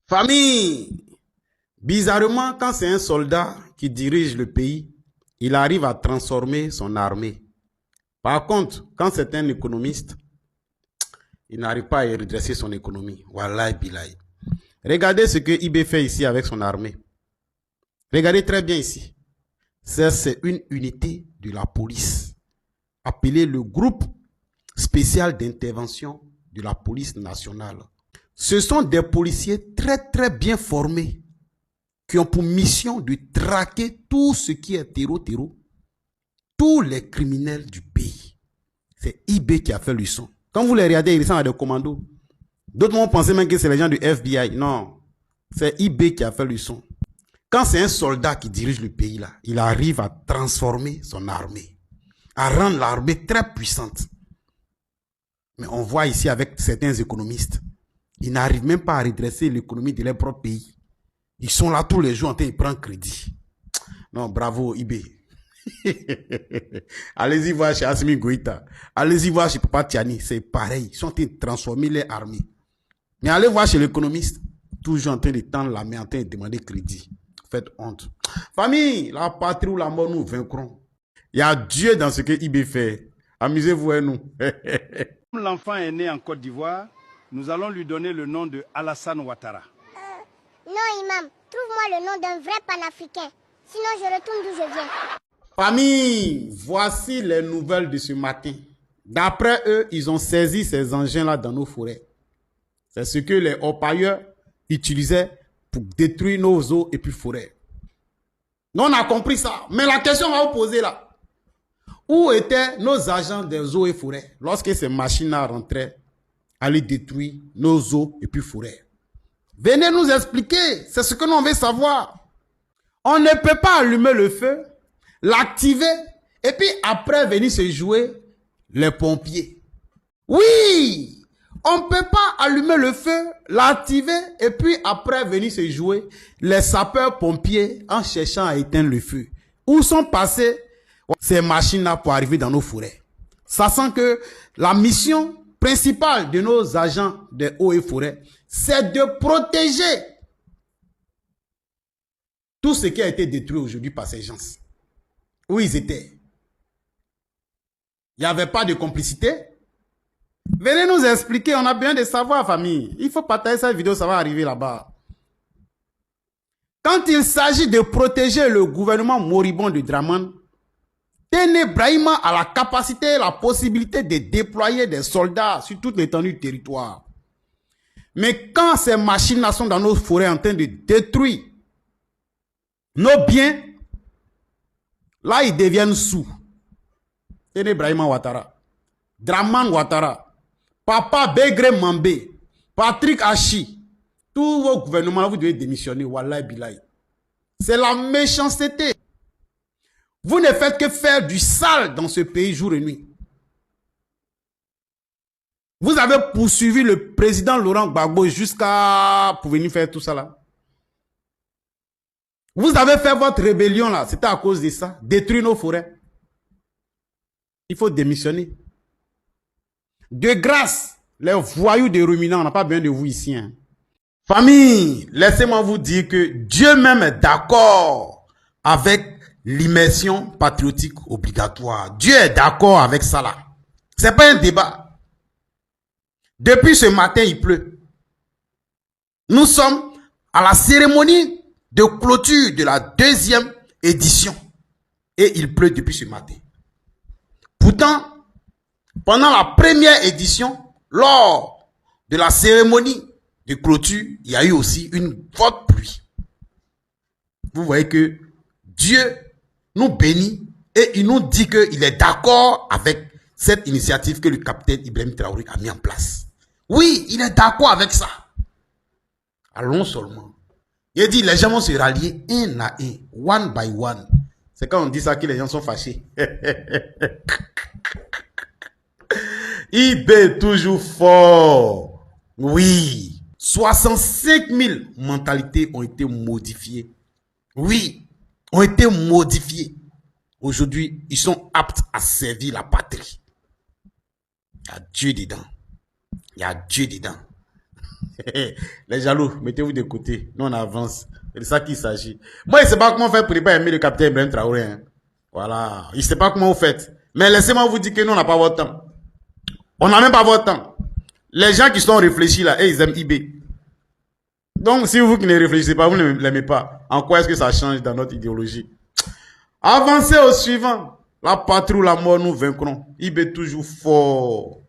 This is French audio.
Famille, bizarrement, quand c'est un soldat qui dirige le pays, il arrive à transformer son armée. Par contre, quand c'est un économiste, il n'arrive pas à redresser son économie. Wallahi billahi. Regardez ce que IB fait ici avec son armée. Regardez très bien ici. C'est une unité de la police, appelée le groupe spécial d'intervention de la police nationale. Ce sont des policiers très bien formés qui ont pour mission de traquer tout ce qui est terreau, tous les criminels du pays. C'est IB qui a fait le son. Quand vous les regardez, ils ressemblent à des commandos. D'autres vont penser même que c'est les gens du FBI. Non, c'est IB qui a fait le son. Quand c'est un soldat qui dirige le pays, là, il arrive à transformer son armée, à rendre l'armée très puissante. Mais on voit ici avec certains économistes, ils n'arrivent même pas à redresser l'économie de leur propre pays. Ils sont là tous les jours en train de prendre crédit. Non, bravo IB. Allez-y voir chez Assimi Goïta. Allez-y voir chez Papa Tiani. C'est pareil. Ils sont en train de transformer les armées. Mais allez voir chez l'économiste. Toujours en train de tendre la main, en train de demander crédit. Faites honte. Famille, la patrie ou la mort, nous vaincrons. Il y a Dieu dans ce que IB fait. Amusez-vous et nous. Comme l'enfant est né en Côte d'Ivoire, nous allons lui donner le nom de Alassane Ouattara. Non, imam. Trouve-moi le nom d'un vrai panafricain. Sinon, je retourne d'où je viens. Famille, voici les nouvelles de ce matin. D'après eux, ils ont saisi ces engins-là dans nos forêts. C'est ce que les orpailleurs utilisaient pour détruire nos eaux et puis forêts. Nous, on a compris ça. Mais la question va vous poser là. Où étaient nos agents des eaux et forêts lorsque ces machines-là rentraient à les détruire nos eaux et puis forêts? Venez nous expliquer. C'est ce que nous on veut savoir. On ne peut pas allumer le feu, l'activer et puis après venir se jouer les pompiers. Oui, on ne peut pas allumer le feu, l'activer et puis après venir se jouer les sapeurs-pompiers en cherchant à éteindre le feu. Où sont passées ces machines-là pour arriver dans nos forêts? Sachant que la mission principale de nos agents des eaux et forêts, c'est de protéger tout ce qui a été détruit aujourd'hui par ces gens. Où ils étaient? Il n'y avait pas de complicité? Venez nous expliquer, on a besoin de savoir, famille. Il faut partager cette vidéo, ça va arriver là-bas. Quand il s'agit de protéger le gouvernement moribond de Dramane, Téné Brahima a la capacité, la possibilité de déployer des soldats sur toute l'étendue du territoire. Mais quand ces machines-là sont dans nos forêts en train de détruire nos biens, là ils deviennent sous. Téné Brahima Ouattara, Dramane Ouattara, Papa Begré Mambé, Patrick Hachi, tous vos gouvernements, vous devez démissionner. Wallahi billahi. C'est la méchanceté. Vous ne faites que faire du sale dans ce pays jour et nuit. Vous avez poursuivi le président Laurent Gbagbo jusqu'à pour venir faire tout ça là. Vous avez fait votre rébellion là, c'était à cause de ça, détruire nos forêts. Il faut démissionner. De grâce, les voyous des ruminants, on n'a pas besoin de vous ici. Hein. Famille, laissez-moi vous dire que Dieu même est d'accord avec l'immersion patriotique obligatoire. Dieu est d'accord avec ça là. C'est pas un débat. Depuis ce matin, il pleut. Nous sommes à la cérémonie de clôture de la 2e édition. Et il pleut depuis ce matin. Pourtant, pendant la première édition, lors de la cérémonie de clôture, il y a eu aussi une forte pluie. Vous voyez que Dieu nous bénit et il nous dit qu'il est d'accord avec cette initiative que le capitaine Ibrahim Traoré a mis en place. Oui, il est d'accord avec ça. Allons seulement. Il dit les gens vont se rallier un à un, one by one. C'est quand on dit ça que les gens sont fâchés. IB est toujours fort. Oui. 65 000 mentalités ont été modifiées. Oui, ont été modifiées. Aujourd'hui, ils sont aptes à servir la patrie. Il y a Dieu dedans. Il y a Dieu dedans. Les jaloux, mettez-vous de côté. Nous, on avance. C'est de ça qu'il s'agit. Moi, je ne sais pas comment faire pour ne pas aimer le capitaine Ibrahim Traoré. Hein. Voilà. Je ne sais pas comment vous faites. Mais laissez-moi vous dire que nous, on n'a pas votre temps. On n'a même pas votre temps. Les gens qui sont réfléchis là, ils aiment IB. Donc, si vous qui ne réfléchissez pas, vous ne l'aimez pas. En quoi est-ce que ça change dans notre idéologie? Avancez au suivant. La patrie ou la mort, nous vaincrons. IB toujours fort.